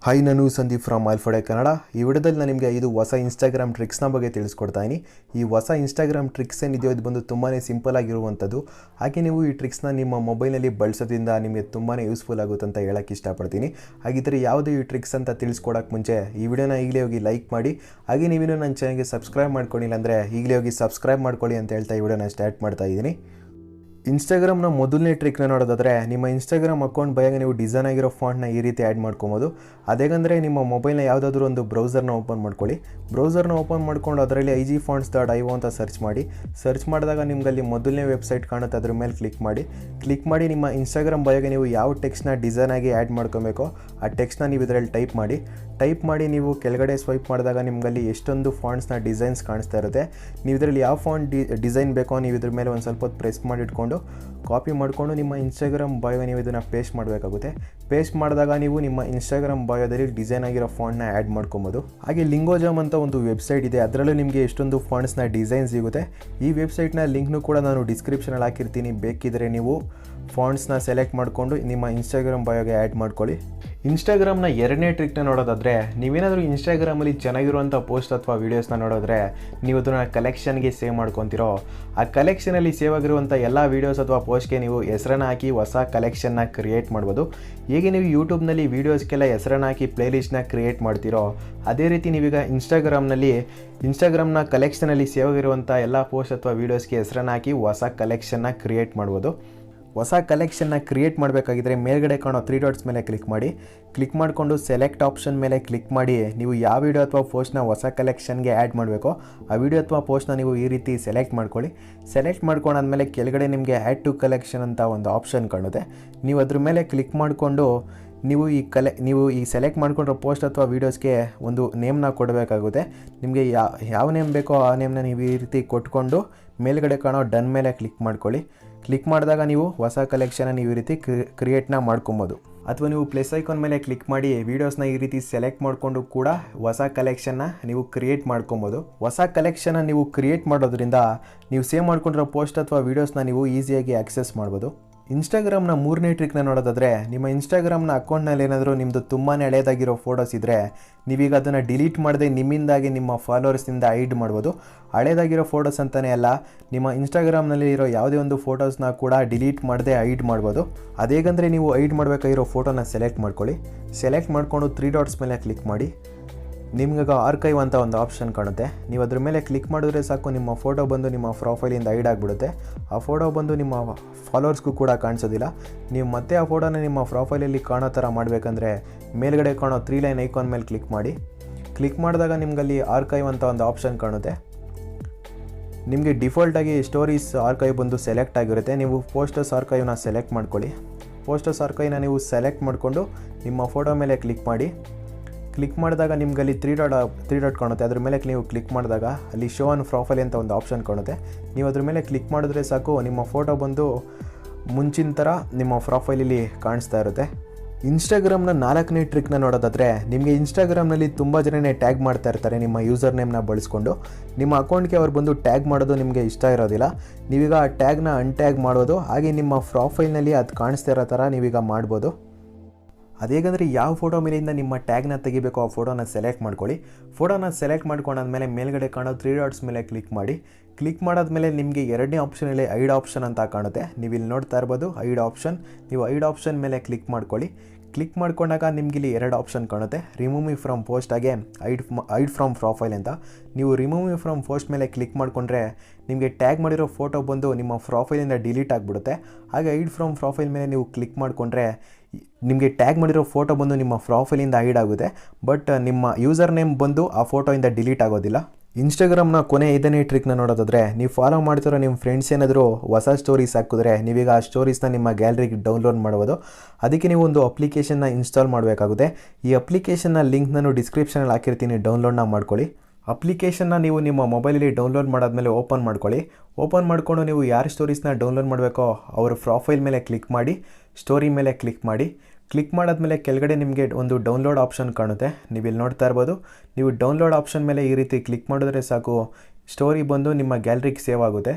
Hi, ನಾನು Sandeep from ಆಲ್ಫಾಡೆ Kannada. ಈ ವಿಡಿಯೋದಲ್ಲಿ ನಾನು ನಿಮಗೆ 5 ಹೊಸ ಇನ್ಸ್ಟಾಗ್ರಾಮ್ ಟ್ರಿಕ್ಸ್ನ ಬಗ್ಗೆ ತಿಳಿಸ್ಕೊಡ್ತಾ ಇದ್ದೀನಿ. ಈ ಹೊಸ ಇನ್ಸ್ಟಾಗ್ರಾಮ್ ಟ್ರಿಕ್ಸ್ ಏನಿದೆಯೋ ಇದು ಬಂದು ತುಂಬಾ ಸಿಂಪಲ್ ಆಗಿರುವಂಥದ್ದು. ಹಾಗೆ ನೀವು ಈ ಟ್ರಿಕ್ಸ್ನ ನಿಮ್ಮ ಮೊಬೈಲಲ್ಲಿ ಬಳಸೋದ್ರಿಂದ ನಿಮಗೆ ತುಂಬಾ ಯೂಸ್ಫುಲ್ ಆಗುತ್ತೆ ಅಂತ ಹೇಳೋಕ್ಕೆ ಇಷ್ಟಪಡ್ತೀನಿ. ಹಾಗಿದ್ದರೆ ಯಾವುದು ಈ ಟ್ರಿಕ್ಸ್ ಅಂತ ತಿಳಿಸ್ಕೊಡೋಕ್ಕೆ ಮುಂಚೆ ಈ ವಿಡಿಯೋನ ಈಗಲೇ ಹೋಗಿ ಲೈಕ್ ಮಾಡಿ. ಹಾಗೆ ನೀವೇನು ನನ್ನ ಚಾನಲ್ಗೆ ಸಬ್ಸ್ಕ್ರೈಬ್ ಮಾಡ್ಕೊಂಡಿಲ್ಲ ಅಂದರೆ ಈಗಲೇ ಹೋಗಿ ಸಬ್ಸ್ಕ್ರೈಬ್ ಮಾಡ್ಕೊಳ್ಳಿ ಅಂತ ಹೇಳ್ತಾ ಈ ವಿಡಿಯೋನ ಸ್ಟಾರ್ಟ್ ಮಾಡ್ತಾ ಇದ್ದೀನಿ. ಇನ್ಸ್ಟಾಗ್ರಾಮ್ನ ಮೊದಲನೇ ಟ್ರಿಕ್ನ ನೋಡೋದಾದರೆ, ನಿಮ್ಮ ಇನ್ಸ್ಟಾಗ್ರಾಮ್ ಅಕೌಂಟ್ ಬಯಾಗ ನೀವು ಡಿಸೈನ್ ಆಗಿರೋ ಫಾಂಟ್ನ ಈ ರೀತಿ ಆ್ಯಡ್ ಮಾಡ್ಕೊಬೋದು. ಅದೇಗಂದರೆ ನಿಮ್ಮ ಮೊಬೈಲ್ನ ಯಾವುದಾದ್ರೂ ಒಂದು ಬ್ರೌಸರ್ನ ಓಪನ್ ಮಾಡ್ಕೊಳ್ಳಿ. ಬ್ರೌಸರ್ನ ಓಪನ್ ಮಾಡ್ಕೊಂಡು ಅದರಲ್ಲಿ igfonts.io ಅಂತ ಸರ್ಚ್ ಮಾಡಿ. ಸರ್ಚ್ ಮಾಡಿದಾಗ ನಿಮಗಲ್ಲಿ ಮೊದಲನೇ ವೆಬ್ಸೈಟ್ ಕಾಣುತ್ತೆ, ಅದ್ರ ಮೇಲೆ ಕ್ಲಿಕ್ ಮಾಡಿ ನಿಮ್ಮ ಇನ್ಸ್ಟಾಗ್ರಾಮ್ ಬಯಾಗ ನೀವು ಯಾವ ಟೆಕ್ಸ್ಟ್ನ ಡಿಸೈನ್ ಆಗಿ ಆ್ಯಡ್ ಮಾಡ್ಕೊಬೇಕೋ ಆ ಟೆಕ್ಸ್ಟ್ನ ನೀವು ಇದರಲ್ಲಿ ಟೈಪ್ ಮಾಡಿ ನೀವು ಕೆಳಗಡೆ ಸ್ವೈಪ್ ಮಾಡಿದಾಗ ನಿಮಗಲ್ಲಿ ಎಷ್ಟೊಂದು ಫಾಂಟ್ಸ್ನ ಡಿಸೈನ್ಸ್ ಕಾಣಿಸ್ತಾ ಇರುತ್ತೆ. ನೀವು ಇದರಲ್ಲಿ ಯಾವ ಫಾಂಟ್ ಡಿಸೈನ್ ಬೇಕೋ ನೀವು ಇದ್ರ ಮೇಲೆ ಒಂದು ಸ್ವಲ್ಪ ಹೊತ್ತು ಪ್ರೆಸ್ ಮಾಡಿಟ್ಕೊಂಡು ಕಾಪಿ ಮಾಡಿಕೊಂಡು ನಿಮ್ಮ ಇನ್ಸ್ಟಾಗ್ರಾಮ್ ಬಯೋಗೆ ನೀವು ಇದನ್ನು ಪೇಸ್ಟ್ ಮಾಡಬೇಕಾಗುತ್ತೆ. ಪೇಸ್ಟ್ ಮಾಡಿದಾಗ ನೀವು ನಿಮ್ಮ ಇನ್ಸ್ಟಾಗ್ರಾಮ್ ಬಯೋದಲ್ಲಿ ಡಿಸೈನ್ ಆಗಿರೋ ಫಾಂಟ್ನ ಆ್ಯಡ್ ಮಾಡ್ಕೊಬೋದು. ಹಾಗೆ ಲಿಂಗೋಜಾಮ್ ಅಂತ ಒಂದು ವೆಬ್ಸೈಟ್ ಇದೆ, ಅದರಲ್ಲೂ ನಿಮಗೆ ಎಷ್ಟೊಂದು ಫಾಂಟ್ಸ್ನ ಡಿಸೈನ್ ಸಿಗುತ್ತೆ. ಈ ವೆಬ್ಸೈಟ್ನ ಲಿಂಕ್ನು ಕೂಡ ನಾನು ಡಿಸ್ಕ್ರಿಪ್ಷನಲ್ಲಿ ಹಾಕಿರ್ತೀನಿ. ಬೇಕಿದ್ದರೆ ನೀವು ಫಾಂಟ್ಸ್ನ ಸೆಲೆಕ್ಟ್ ಮಾಡಿಕೊಂಡು ನಿಮ್ಮ ಇನ್ಸ್ಟಾಗ್ರಾಮ್ ಬಯೋಗೆ ಆ್ಯಡ್ ಮಾಡ್ಕೊಳ್ಳಿ. ಇನ್ಸ್ಟಾಗ್ರಾಮ್ನ ಎರಡನೇ ಟ್ರಿಕ್ನ ನೋಡೋದಾದರೆ, ನೀವೇನಾದರೂ ಇನ್ಸ್ಟಾಗ್ರಾಮಲ್ಲಿ ಚೆನ್ನಾಗಿರುವಂಥ ಪೋಸ್ಟ್ ಅಥವಾ ವೀಡಿಯೋಸ್ನ ನೋಡಿದ್ರೆ ನೀವು ಅದನ್ನು ಕಲೆಕ್ಷನ್ಗೆ ಸೇವ್ ಮಾಡ್ಕೊತಿರೋ. ಆ ಕಲೆಕ್ಷನಲ್ಲಿ ಸೇವ್ ಆಗಿರುವಂಥ ಎಲ್ಲ ವೀಡಿಯೋಸ್ ಅಥವಾ ಪೋಸ್ಟ್ಗೆ ನೀವು ಹೆಸರನ್ನು ಹಾಕಿ ಹೊಸ ಕಲೆಕ್ಷನ್ನ ಕ್ರಿಯೇಟ್ ಮಾಡ್ಬೋದು. ಹೇಗೆ ನೀವು ಯೂಟ್ಯೂಬ್ನಲ್ಲಿ ವೀಡಿಯೋಸ್ಗೆಲ್ಲ ಹೆಸರನ್ನು ಹಾಕಿ ಪ್ಲೇಲಿಸ್ಟ್ನ ಕ್ರಿಯೇಟ್ ಮಾಡ್ತೀರೋ, ಅದೇ ರೀತಿ ನೀವೀಗ ಇನ್ಸ್ಟಾಗ್ರಾಮ್ನ ಕಲೆಕ್ಷನಲ್ಲಿ ಸೇವ್ ಆಗಿರುವಂಥ ಎಲ್ಲ ಪೋಸ್ಟ್ ಅಥವಾ ವೀಡಿಯೋಸ್ಗೆ ಹೆಸರನ್ನು ಹಾಕಿ ಹೊಸ ಕಲೆಕ್ಷನ್ನ ಕ್ರಿಯೇಟ್ ಮಾಡ್ಬೋದು. ಹೊಸ ಕಲೆಕ್ಷನ್ನ ಕ್ರಿಯೇಟ್ ಮಾಡಬೇಕಾಗಿದ್ದರೆ ಮೇಲ್ಗಡೆ ಕಾಣೋ 3 ಡಾಟ್ಸ್ ಮೇಲೆ ಕ್ಲಿಕ್ ಮಾಡಿಕೊಂಡು ಸೆಲೆಕ್ಟ್ ಆಪ್ಷನ್ ಮೇಲೆ ಕ್ಲಿಕ್ ಮಾಡಿ ನೀವು ಯಾವ ವಿಡಿಯೋ ಅಥವಾ ಪೋಸ್ಟ್ನ ಹೊಸ ಕಲೆಕ್ಷನ್ಗೆ ಆ್ಯಡ್ ಮಾಡಬೇಕೋ ಆ ವಿಡಿಯೋ ಅಥವಾ ಪೋಸ್ಟ್ನ ನೀವು ಈ ರೀತಿ ಸೆಲೆಕ್ಟ್ ಮಾಡ್ಕೊಳ್ಳಿ. ಸೆಲೆಕ್ಟ್ ಮಾಡ್ಕೊಂಡಾದ್ಮೇಲೆ ಕೆಳಗಡೆ ನಿಮಗೆ ಆ್ಯಡ್ ಟು ಕಲೆಕ್ಷನ್ ಅಂತ ಒಂದು ಆಪ್ಷನ್ ಕಾಣುತ್ತೆ. ನೀವು ಅದ್ರ ಮೇಲೆ ಕ್ಲಿಕ್ ಮಾಡಿಕೊಂಡು ನೀವು ಈ ಸೆಲೆಕ್ಟ್ ಮಾಡ್ಕೊಂಡಿರೋ ಪೋಸ್ಟ್ ಅಥವಾ ವೀಡಿಯೋಸ್ಗೆ ಒಂದು ನೇಮ್ನ ಕೊಡಬೇಕಾಗುತ್ತೆ. ನಿಮಗೆ ಯಾವ ನೇಮ್ ಬೇಕೋ ಆ ನೇಮ್ನ ನೀವು ಈ ರೀತಿ ಕೊಟ್ಕೊಂಡು ಮೇಲ್ಗಡೆ ಕಾಣೋ ಡನ್ ಮೇಲೆ ಕ್ಲಿಕ್ ಮಾಡ್ಕೊಳ್ಳಿ. ಕ್ಲಿಕ್ ಮಾಡಿದಾಗ ನೀವು ಹೊಸ ಕಲೆಕ್ಷನ್ನ ನೀವು ಈ ರೀತಿ ಕ್ರಿಯೇಟ್ನ ಮಾಡ್ಕೊಬೋದು. ಅಥವಾ ನೀವು ಪ್ಲಸ್ ಐಕಾನ್ ಮೇಲೆ ಕ್ಲಿಕ್ ಮಾಡಿ ವೀಡಿಯೋಸ್ನ ಈ ರೀತಿ ಸೆಲೆಕ್ಟ್ ಮಾಡಿಕೊಂಡು ಕೂಡ ಹೊಸ ಕಲೆಕ್ಷನ್ನ ನೀವು ಕ್ರಿಯೇಟ್ ಮಾಡ್ಕೊಬೋದು. ಹೊಸ ಕಲೆಕ್ಷನ್ನ ನೀವು ಕ್ರಿಯೇಟ್ ಮಾಡೋದ್ರಿಂದ ನೀವು ಸೇವ್ ಮಾಡ್ಕೊಂಡಿರೋ ಪೋಸ್ಟ್ ಅಥವಾ ವೀಡಿಯೋಸ್ನ ನೀವು ಈಸಿಯಾಗಿ ಆಕ್ಸೆಸ್ ಮಾಡ್ಬೋದು. ಇನ್ಸ್ಟಾಗ್ರಾಮ್ನ ಮೂರನೇ ಟ್ರಿಕ್ನ ನೋಡೋದಾದರೆ, ನಿಮ್ಮ ಇನ್ಸ್ಟಾಗ್ರಾಮ್ನ ಅಕೌಂಟ್ನಲ್ಲಿ ಏನಾದರೂ ನಿಮ್ಮದು ತುಂಬಾ ಹಳೇದಾಗಿರೋ ಫೋಟೋಸ್ ಇದ್ದರೆ ನೀವೀಗ ಅದನ್ನು ಡಿಲೀಟ್ ಮಾಡದೆ ನಿಮ್ಮಿಂದಾಗಿ ನಿಮ್ಮ ಫಾಲೋವರ್ಸ್ನಿಂದ ಹೈಡ್ ಮಾಡ್ಬೋದು. ಹಳೇದಾಗಿರೋ ಫೋಟೋಸ್ ಅಂತಲೇ ಅಲ್ಲ, ನಿಮ್ಮ ಇನ್ಸ್ಟಾಗ್ರಾಮ್ನಲ್ಲಿ ಇರೋ ಯಾವುದೇ ಒಂದು ಫೋಟೋಸ್ನ ಕೂಡ ಡಿಲೀಟ್ ಮಾಡದೆ ಹೈಡ್ ಮಾಡ್ಬೋದು. ಅದೇಗಂದರೆ ನೀವು ಹೈಡ್ ಮಾಡಬೇಕಾಗಿರೋ ಫೋಟೋನ ಸೆಲೆಕ್ಟ್ ಮಾಡ್ಕೊಳ್ಳಿ. ಸೆಲೆಕ್ಟ್ ಮಾಡಿಕೊಂಡು 3 ಡಾಟ್ಸ್ ಮೇಲೆ ಕ್ಲಿಕ್ ಮಾಡಿ. ನಿಮ್ಗೆ ಆರ್ಕೈವ್ ಅಂತ ಒಂದು ಆಪ್ಷನ್ ಕಾಣುತ್ತೆ. ನೀವು ಅದ್ರ ಮೇಲೆ ಕ್ಲಿಕ್ ಮಾಡಿದ್ರೆ ಸಾಕು, ನಿಮ್ಮ ಫೋಟೋ ಬಂದು ನಿಮ್ಮ ಪ್ರೊಫೈಲಿಂದ ಹೈಡ್ ಆಗಿಬಿಡುತ್ತೆ. ಆ ಫೋಟೋ ಬಂದು ನಿಮ್ಮ ಫಾಲೋವರ್ಸ್ಗೂ ಕೂಡ ಕಾಣಿಸೋದಿಲ್ಲ. ನೀವು ಮತ್ತೆ ಆ ಫೋಟೋನ ನಿಮ್ಮ ಪ್ರೊಫೈಲಲ್ಲಿ ಕಾಣೋ ಥರ ಮಾಡಬೇಕಂದ್ರೆ ಮೇಲ್ಗಡೆ ಕಾಣೋ 3 ಲೈನ್ ಐಕಾನ್ ಮೇಲೆ ಕ್ಲಿಕ್ ಮಾಡಿದಾಗ ನಿಮಗಲ್ಲಿ ಆರ್ಕೈವ್ ಅಂತ ಒಂದು ಆಪ್ಷನ್ ಕಾಣುತ್ತೆ. ನಿಮಗೆ ಡಿಫಾಲ್ಟಾಗಿ ಸ್ಟೋರೀಸ್ ಆರ್ಕೈವ್ ಬಂದು ಸೆಲೆಕ್ಟ್ ಆಗಿರುತ್ತೆ. ನೀವು ಪೋಸ್ಟರ್ಸ್ ಆರ್ಕೈವ್ನ ಸೆಲೆಕ್ಟ್ ಮಾಡ್ಕೊಳ್ಳಿ. ಪೋಸ್ಟರ್ಸ್ ಆರ್ಕೈವ್ನ ನೀವು ಸೆಲೆಕ್ಟ್ ಮಾಡಿಕೊಂಡು ನಿಮ್ಮ ಫೋಟೋ ಮೇಲೆ ಕ್ಲಿಕ್ ಮಾಡಿದಾಗ ನಿಮಗಲ್ಲಿ 3 ಡಾಟ್ ಕಾಣುತ್ತೆ. ಅದ್ರ ಮೇಲೆ ನೀವು ಕ್ಲಿಕ್ ಮಾಡಿದಾಗ ಅಲ್ಲಿ ಶೋ ಆನ್ ಪ್ರೊಫೈಲ್ ಅಂತ ಒಂದು ಆಪ್ಷನ್ ಕಾಣುತ್ತೆ. ನೀವು ಅದ್ರ ಮೇಲೆ ಕ್ಲಿಕ್ ಮಾಡಿದ್ರೆ ಸಾಕು, ನಿಮ್ಮ ಫೋಟೋ ಬಂದು ಮುಂಚಿನ ಥರ ನಿಮ್ಮ ಪ್ರೊಫೈಲಲ್ಲಿ ಕಾಣಿಸ್ತಾ ಇರುತ್ತೆ. ಇನ್ಸ್ಟಾಗ್ರಾಮ್ನ 4ನೇ ಟ್ರಿಕ್ನ ನೋಡೋದಾದರೆ, ನಿಮಗೆ ಇನ್ಸ್ಟಾಗ್ರಾಮ್ನಲ್ಲಿ ತುಂಬ ಜನನೇ ಟ್ಯಾಗ್ ಮಾಡ್ತಾ ಇರ್ತಾರೆ ನಿಮ್ಮ ಯೂಸರ್ ನೇಮ್ನ ಬಳಸ್ಕೊಂಡು. ನಿಮ್ಮ ಅಕೌಂಟ್ಗೆ ಅವ್ರು ಬಂದು ಟ್ಯಾಗ್ ಮಾಡೋದು ನಿಮಗೆ ಇಷ್ಟ ಇರೋದಿಲ್ಲ. ನೀವೀಗ ಆ ಟ್ಯಾಗ್ನ ಅನ್ಟ್ಯಾಗ್ ಮಾಡೋದು, ಹಾಗೆ ನಿಮ್ಮ ಪ್ರೊಫೈಲ್ನಲ್ಲಿ ಅದು ಕಾಣಿಸ್ತಾ ಇರೋ ಥರ ನೀವೀಗ ಮಾಡ್ಬೋದು. ಅದೇಗಂದರೆ ಯಾವ ಫೋಟೋ ಮೇಲಿಂದ ನಿಮ್ಮ ಟ್ಯಾಗ್ನ ತೆಗಿಬೇಕೋ ಆ ಫೋಟೋನ ಸೆಲೆಕ್ಟ್ ಮಾಡ್ಕೊಳ್ಳಿ. ಫೋಟೋನ ಸೆಲೆಕ್ಟ್ ಮಾಡ್ಕೊಂಡಾದ್ಮೇಲೆ ಮೇಲ್ಗಡೆ ಕಾಣೋ 3 ಡಾಟ್ಸ್ ಮೇಲೆ ಕ್ಲಿಕ್ ಮಾಡಿ. ಕ್ಲಿಕ್ ಮಾಡಾದ್ಮೇಲೆ ನಿಮಗೆ ಎರಡನೇ ಆಪ್ಷನಲ್ಲಿ ಐಡ್ ಆಪ್ಷನ್ ಅಂತ ಕಾಣುತ್ತೆ. ನೀವು ಇಲ್ಲಿ ನೋಡ್ತಾ ಇರ್ಬೋದು ಐಡ್ ಆಪ್ಷನ್. ನೀವು ಐಡ್ ಆಪ್ಷನ್ ಮೇಲೆ ಕ್ಲಿಕ್ ಮಾಡ್ಕೊಳ್ಳಿ. ಕ್ಲಿಕ್ ಮಾಡ್ಕೊಂಡಾಗ ನಿಮ್ಗೆ ಇಲ್ಲಿ 2 ಆಪ್ಷನ್ ಕಾಣುತ್ತೆ, ರಿಮೂವ್ ಮಿ ಫ್ರಮ್ ಪೋಸ್ಟ್ ಹಾಗೆ ಐಡ್ ಫ್ರಮ್ ಪ್ರೊಫೈಲ್ ಅಂತ. ನೀವು ರಿಮೂವ್ ಮಿ ಫ್ರಮ್ ಪೋಸ್ಟ್ ಮೇಲೆ ಕ್ಲಿಕ್ ಮಾಡಿಕೊಂಡ್ರೆ ನಿಮಗೆ ಟ್ಯಾಗ್ ಮಾಡಿರೋ ಫೋಟೋ ಬಂದು ನಿಮ್ಮ ಪ್ರೊಫೈಲಿಂದ ಡಿಲೀಟ್ ಆಗಿಬಿಡುತ್ತೆ. ಹಾಗೆ ಐಡ್ ಫ್ರಮ್ ಪ್ರೊಫೈಲ್ ಮೇಲೆ ನೀವು ಕ್ಲಿಕ್ ಮಾಡಿಕೊಂಡ್ರೆ ನಿಮಗೆ ಟ್ಯಾಗ್ ಮಾಡಿರೋ ಫೋಟೋ ಬಂದು ನಿಮ್ಮ ಪ್ರೊಫೈಲಿಂದ ಹೈಡ್ ಆಗುತ್ತೆ. ಬಟ್ ನಿಮ್ಮ ಯೂಸರ್ ನೇಮ್ ಬಂದು ಆ ಫೋಟೋಯಿಂದ ಡಿಲೀಟ್ ಆಗೋದಿಲ್ಲ. ಇನ್ಸ್ಟಾಗ್ರಾಮ್ನ ಕೊನೆ 5ನೇ ಟ್ರಿಕ್ನ ನೋಡೋದಾದರೆ, ನೀವು ಫಾಲೋ ಮಾಡ್ತಿರೋ ನಿಮ್ಮ ಫ್ರೆಂಡ್ಸ್ ಏನಾದರೂ ಹೊಸ ಸ್ಟೋರೀಸ್ ಹಾಕಿದ್ರೆ ನೀವೀಗ ಆ ಸ್ಟೋರೀಸ್ನ ನಿಮ್ಮ ಗ್ಯಾಲರಿಗೆ ಡೌನ್ಲೋಡ್ ಮಾಡ್ಬೋದು. ಅದಕ್ಕೆ ನೀವು ಒಂದು ಅಪ್ಲಿಕೇಶನ್ನ ಇನ್ಸ್ಟಾಲ್ ಮಾಡಬೇಕಾಗುತ್ತೆ. ಈ ಅಪ್ಲಿಕೇಶನ್ನ ಲಿಂಕ್ ನಾನು ಡಿಸ್ಕ್ರಿಪ್ಷನಲ್ಲಿ ಹಾಕಿರ್ತೀನಿ, ಡೌನ್ಲೋಡ್ನ ಮಾಡ್ಕೊಳ್ಳಿ. ಅಪ್ಲಿಕೇಶನ್ನ ನೀವು ನಿಮ್ಮ ಮೊಬೈಲಲ್ಲಿ ಡೌನ್ಲೋಡ್ ಮಾಡಾದ್ಮೇಲೆ ಓಪನ್ ಮಾಡಿಕೊಂಡು ನೀವು ಯಾರು ಸ್ಟೋರೀಸ್ನ ಡೌನ್ಲೋಡ್ ಮಾಡಬೇಕೋ ಅವರ ಪ್ರೊಫೈಲ್ ಮೇಲೆ ಕ್ಲಿಕ್ ಮಾಡಿ, ಸ್ಟೋರಿ ಮೇಲೆ ಕ್ಲಿಕ್ ಮಾಡಾದ್ಮೇಲೆ ಕೆಳಗಡೆ ನಿಮಗೆ ಒಂದು ಡೌನ್ಲೋಡ್ ಆಪ್ಷನ್ ಕಾಣುತ್ತೆ. ನೀವು ಇಲ್ಲಿ ನೋಡ್ತಾ ಇರ್ಬೋದು. ನೀವು ಡೌನ್ಲೋಡ್ ಆಪ್ಷನ್ ಮೇಲೆ ಈ ರೀತಿ ಕ್ಲಿಕ್ ಮಾಡಿದ್ರೆ ಸಾಕು, ಸ್ಟೋರಿ ಬಂದು ನಿಮ್ಮ ಗ್ಯಾಲರಿಗೆ ಸೇವ್ ಆಗುತ್ತೆ.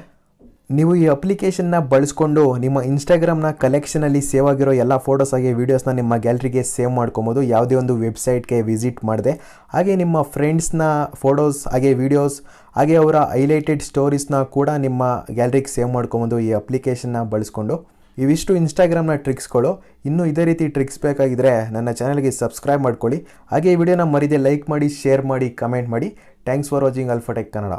ನೀವು ಈ ಅಪ್ಲಿಕೇಶನ್ನ ಬಳಸ್ಕೊಂಡು ನಿಮ್ಮ ಇನ್ಸ್ಟಾಗ್ರಾಮ್ನ ಕಲೆಕ್ಷನಲ್ಲಿ ಸೇವ್ ಆಗಿರೋ ಎಲ್ಲ ಫೋಟೋಸ್ ಹಾಗೆ ವೀಡಿಯೋಸ್ನ ನಿಮ್ಮ ಗ್ಯಾಲರಿಗೆ ಸೇವ್ ಮಾಡ್ಕೊಬೋದು, ಯಾವುದೇ ಒಂದು ವೆಬ್ಸೈಟ್ಗೆ ವಿಸಿಟ್ ಮಾಡಿದೆ. ಹಾಗೆ ನಿಮ್ಮ ಫ್ರೆಂಡ್ಸ್ನ ಫೋಟೋಸ್ ಹಾಗೆ ವೀಡಿಯೋಸ್ ಹಾಗೆ ಅವರ ಹೈಲೈಟೆಡ್ ಸ್ಟೋರೀಸ್ನ ಕೂಡ ನಿಮ್ಮ ಗ್ಯಾಲರಿಗೆ ಸೇವ್ ಮಾಡ್ಕೊಬೋದು ಈ ಅಪ್ಲಿಕೇಶನ್ನ ಬಳಸ್ಕೊಂಡು. ಇವಿಷ್ಟು ಇನ್ಸ್ಟಾಗ್ರಾಮ್ನ ಟ್ರಿಕ್ಸ್ಗಳು. ಇನ್ನೂ ಇದೇ ರೀತಿ ಟ್ರಿಕ್ಸ್ ಬೇಕಾಗಿದ್ದರೆ ನನ್ನ ಚಾನಲ್ಗೆ ಸಬ್ಸ್ಕ್ರೈಬ್ ಮಾಡ್ಕೊಳ್ಳಿ. ಹಾಗೆ ಈ ವಿಡಿಯೋನ ಮರಿದೆ ಲೈಕ್ ಮಾಡಿ, ಶೇರ್ ಮಾಡಿ, ಕಮೆಂಟ್ ಮಾಡಿ. Thanks for watching Alphatech Kannada.